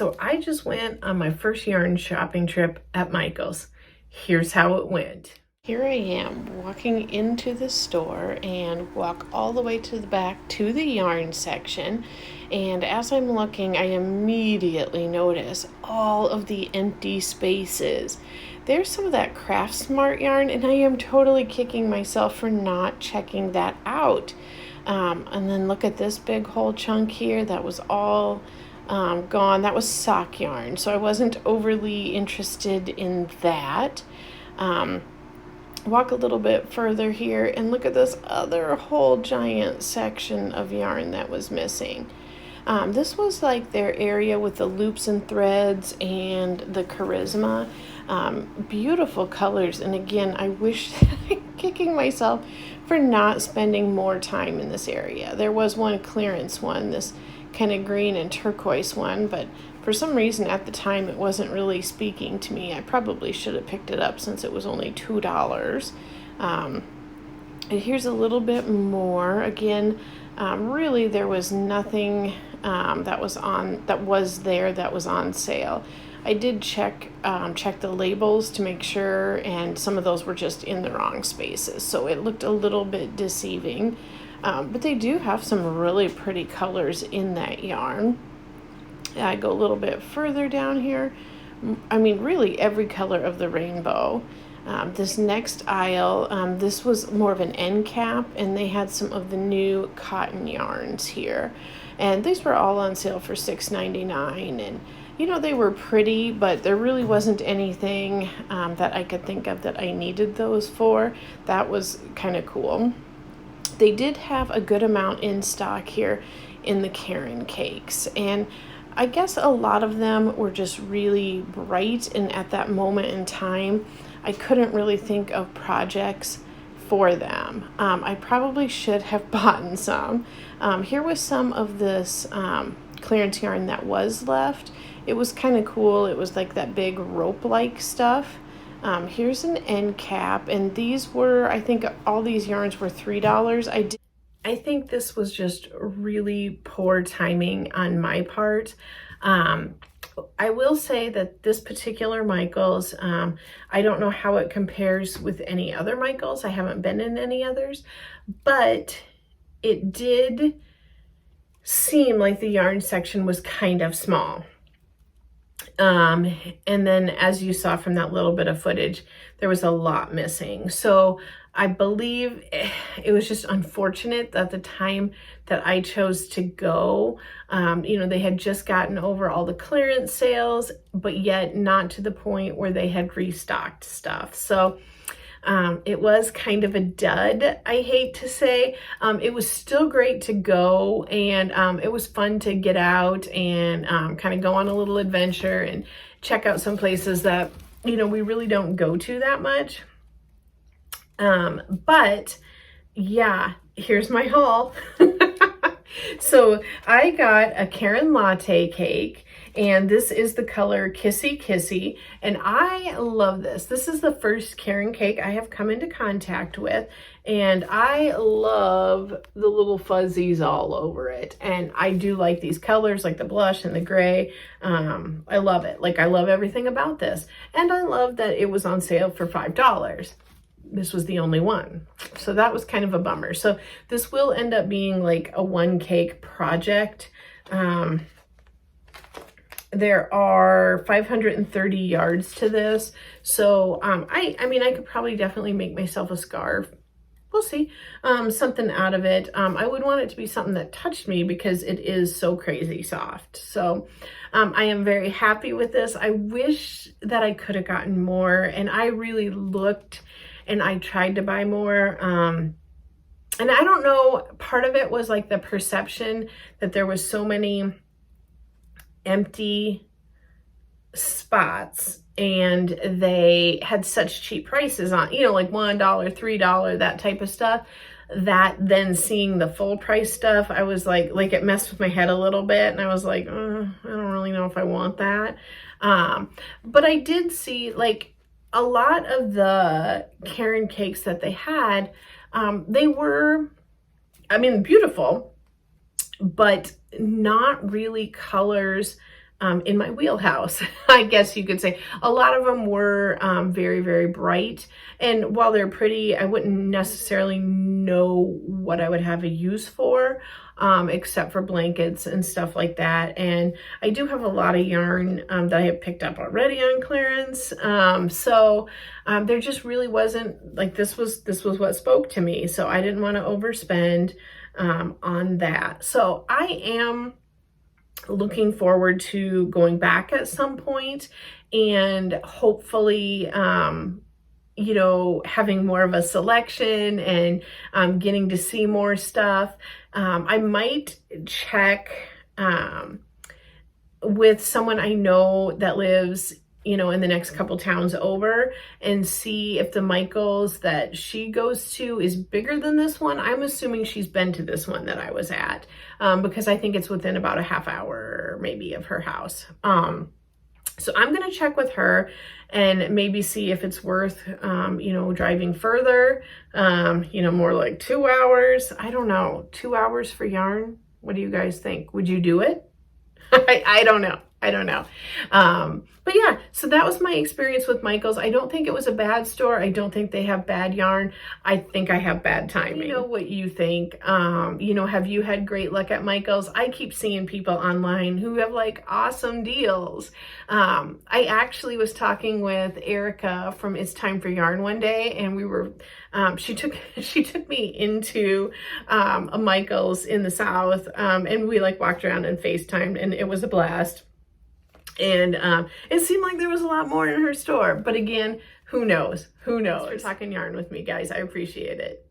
So I just went on my first yarn shopping trip at Michael's. Here's how it went. Here I am walking into the store and walk all the way to the back to the yarn section. And as I'm looking, I immediately notice all of the empty spaces. There's some of that Craft Smart yarn, and I am totally kicking myself for not checking that out. And then look at this big whole chunk here. That was all gone. That was sock yarn, so I wasn't overly interested in that. Walk a little bit further here and look at this other whole giant section of yarn that was missing. This was like their area with the loops and threads and the charisma. Beautiful colors, and again, I wish I'm kicking myself for not spending more time in this area. There was one clearance one, this kind of green and turquoise one, but for some reason at the time it wasn't really speaking to me. I probably should have picked it up since it was only $2. And here's a little bit more. Again, really there was nothing that was on sale. I did check the labels to make sure, and some of those were just in the wrong spaces, so it looked a little bit deceiving. But they do have some really pretty colors in that yarn. I go a little bit further down here. I mean, really every color of the rainbow. This next aisle, this was more of an end cap, and they had some of the new cotton yarns here. And these were all on sale for $6.99, and you know, they were pretty, but there really wasn't anything that I could think of that I needed those for. That was kind of cool. They did have a good amount in stock here in the Caron cakes, and I guess a lot of them were just really bright, and at that moment in time I couldn't really think of projects for them. I probably should have bought some. Here was some of this clearance yarn that was left. It was kind of cool. It was like that big rope-like stuff. Here's an end cap, and these were, I think all these yarns were $3. I think this was just really poor timing on my part. I will say that this particular Michael's, I don't know how it compares with any other Michael's. I haven't been in any others, but it did seem like the yarn section was kind of small. And then as you saw from that little bit of footage, there was a lot missing. So I believe it was just unfortunate that the time that I chose to go, you know, they had just gotten over all the clearance sales, but yet not to the point where they had restocked stuff. So it was kind of a dud, I hate to say. It was still great to go, and it was fun to get out and kind of go on a little adventure and check out some places that, you know, we really don't go to that much. But yeah, here's my haul. So I got a Caron Latte Cake, and this is the color Kissy Kissy, and I love this. This is the first Caron cake I have come into contact with, and I love the little fuzzies all over it. And I do like these colors, like the blush and the gray. I love it. Like, I love everything about this, and I love that it was on sale for $5. This was the only one. So that was kind of a bummer. So this will end up being like a one cake project. There are 530 yards to this. So I mean, I could probably definitely make myself a scarf. We'll see. Something out of it. I would want it to be something that touched me because it is so crazy soft. So I am very happy with this. I wish that I could have gotten more, and I really looked and I tried to buy more. And I don't know, part of it was like the perception that there was so many empty spots, and they had such cheap prices on, you know, like $1, $3, that type of stuff, that then seeing the full price stuff, I was like it messed with my head a little bit, and I was like, I don't really know if I want that. But I did see like a lot of the Caron cakes that they had, they were, I mean, beautiful, but not really colors in my wheelhouse, I guess you could say. A lot of them were very, very bright. And while they're pretty, I wouldn't necessarily know what I would have a use for, except for blankets and stuff like that. And I do have a lot of yarn that I have picked up already on clearance. So there just really wasn't, like, this was what spoke to me. So I didn't want to overspend on that. So I am looking forward to going back at some point and hopefully you know, having more of a selection and getting to see more stuff. I might check with someone I know that lives, you know, in the next couple towns over and see if the Michaels that she goes to is bigger than this one. I'm assuming she's been to this one that I was at because I think it's within about a half hour maybe of her house. So I'm going to check with her and maybe see if it's worth, you know, driving further, you know, more like 2 hours. I don't know, 2 hours for yarn. What do you guys think? Would you do it? I don't know. I don't know. But yeah, so that was my experience with Michaels. I don't think it was a bad store. I don't think they have bad yarn. I think I have bad timing. You know what you think. You know, have you had great luck at Michaels? I keep seeing people online who have like awesome deals. I actually was talking with Erica from It's Time for Yarn one day, and we were, she took me into a Michaels in the South, and we like walked around and FaceTimed, and it was a blast. And it seemed like there was a lot more in her store. But again, who knows? Who knows? Thanks for talking yarn with me, guys. I appreciate it.